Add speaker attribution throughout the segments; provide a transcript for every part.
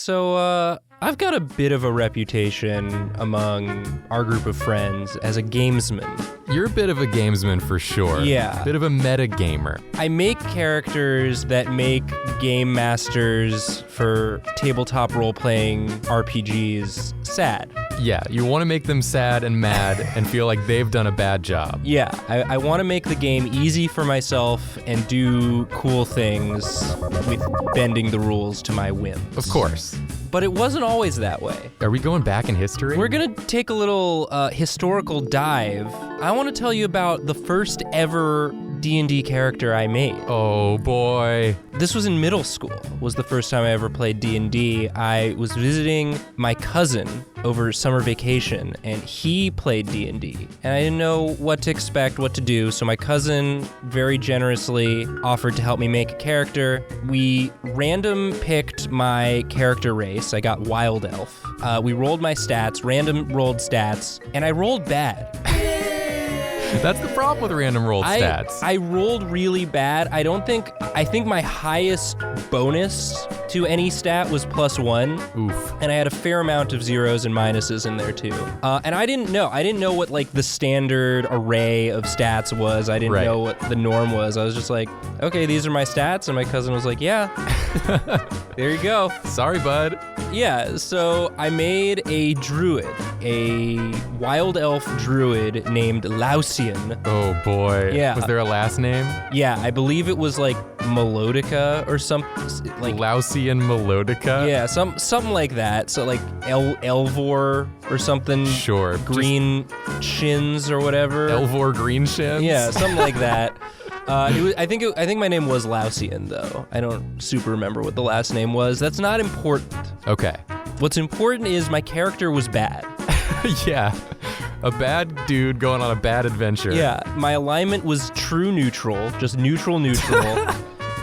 Speaker 1: So, I've got a bit of a reputation among our group of friends as a gamesman.
Speaker 2: You're a bit of a gamesman for sure.
Speaker 1: Yeah.
Speaker 2: Bit of a meta gamer.
Speaker 1: I make characters that make game masters for tabletop role-playing RPGs sad.
Speaker 2: Yeah, you want to make them sad and mad and feel like they've done a bad job.
Speaker 1: Yeah, I want to make the game easy for myself and do cool things with bending the rules to my whims.
Speaker 2: Of course.
Speaker 1: But it wasn't always that way.
Speaker 2: Are we going back in history?
Speaker 1: We're gonna take a little historical dive. I want to tell you about the first ever D&D character I made.
Speaker 2: Oh boy.
Speaker 1: This was in middle school, was the first time I ever played D&D. I was visiting my cousin over summer vacation, and he played D&D. And I didn't know what to expect, what to do, so my cousin very generously offered to help me make a character. We random picked my character race. I got Wild Elf. We rolled my stats, random rolled stats, and I rolled bad.
Speaker 2: That's the problem with random rolled stats.
Speaker 1: I rolled really bad. I think my highest bonus to any stat was +1.
Speaker 2: Oof.
Speaker 1: And I had a fair amount of zeros and minuses in there too. And I didn't know what like the standard array of stats was. I didn't know what the norm was. I was just like, okay, these are my stats. And my cousin was like, yeah, there you go.
Speaker 2: Sorry, bud.
Speaker 1: Yeah, so I made a druid, a wild elf druid named Lausian.
Speaker 2: Oh boy.
Speaker 1: Yeah.
Speaker 2: Was there a last name?
Speaker 1: Yeah, I believe it was like Melodica or something. Like
Speaker 2: Lausian Melodica?
Speaker 1: Yeah, something like that. So like Elvor or something.
Speaker 2: Sure.
Speaker 1: Green Shins or whatever.
Speaker 2: Elvor Green Shins?
Speaker 1: Yeah, something like that. I think my name was Lausian though. I don't super remember what the last name was. That's not important.
Speaker 2: Okay.
Speaker 1: What's important is my character was bad.
Speaker 2: Yeah. A bad dude going on a bad adventure.
Speaker 1: Yeah, my alignment was true neutral, just neutral.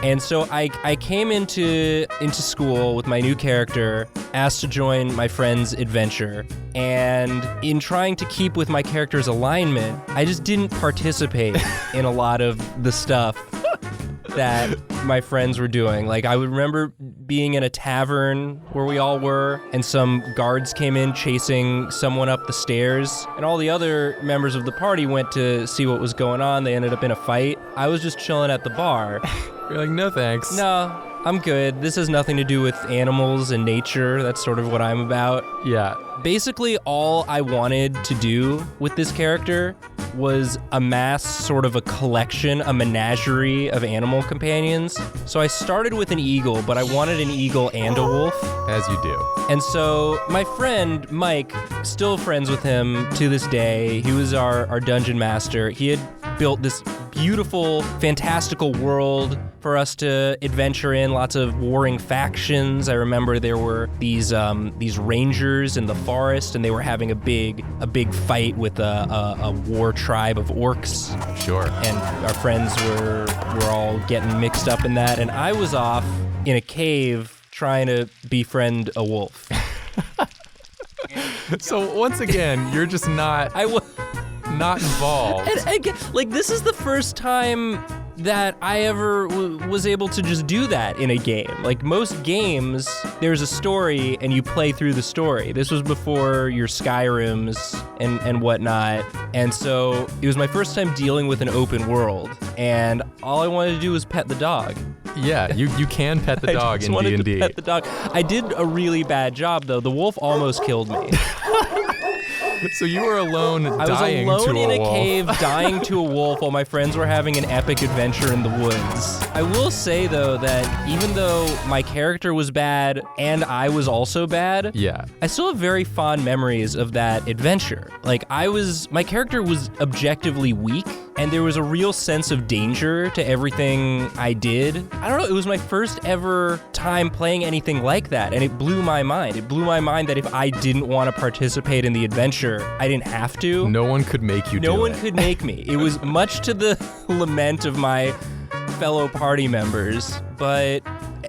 Speaker 1: And so I came into school with my new character, asked to join my friend's adventure, and in trying to keep with my character's alignment, I just didn't participate in a lot of the stuff that my friends were doing. Like, I would remember being in a tavern where we all were, and some guards came in chasing someone up the stairs, and all the other members of the party went to see what was going on. They ended up in a fight. I was just chilling at the bar.
Speaker 2: You're like, no thanks.
Speaker 1: No, I'm good. This has nothing to do with animals and nature. That's sort of what I'm about.
Speaker 2: Yeah.
Speaker 1: Basically, all I wanted to do with this character was amass sort of a collection, a menagerie of animal companions. So I started with an eagle, but I wanted an eagle and a wolf.
Speaker 2: As you do.
Speaker 1: And so my friend, Mike, still friends with him to this day. He was our dungeon master. He had built this beautiful, fantastical world for us to adventure in, lots of warring factions. I remember there were these rangers in the forest, and they were having a big fight with a war tribe of orcs.
Speaker 2: Sure.
Speaker 1: And our friends were all getting mixed up in that, and I was off in a cave trying to befriend a wolf.
Speaker 2: So once again, you're just not involved.
Speaker 1: Like, this is the first time that I ever was able to just do that in a game. Like, most games, there's a story and you play through the story. This was before your Skyrims and whatnot. And so it was my first time dealing with an open world, and all I wanted to do was pet the dog.
Speaker 2: Yeah, you can pet the dog in D&D.
Speaker 1: I just wanted to pet the dog. I did a really bad job, though. The wolf almost killed me.
Speaker 2: So you were alone, dying to a wolf.
Speaker 1: I was alone in a cave, dying to a wolf, while my friends were having an epic adventure in the woods. I will say, though, that even though my character was bad and I was also bad,
Speaker 2: yeah,
Speaker 1: I still have very fond memories of that adventure. Like, my character was objectively weak, and there was a real sense of danger to everything I did. I don't know, it was my first ever time playing anything like that, and it blew my mind. It blew my mind that if I didn't want to participate in the adventure, I didn't have to.
Speaker 2: No one could make you do it.
Speaker 1: No one could make me. It was much to the lament of my fellow party members, but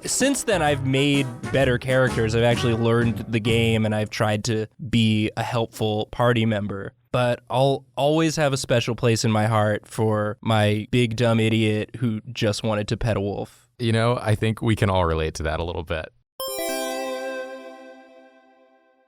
Speaker 1: since then I've made better characters. I've actually learned the game, and I've tried to be a helpful party member. But I'll always have a special place in my heart for my big dumb idiot who just wanted to pet a wolf.
Speaker 2: You know, I think we can all relate to that a little bit.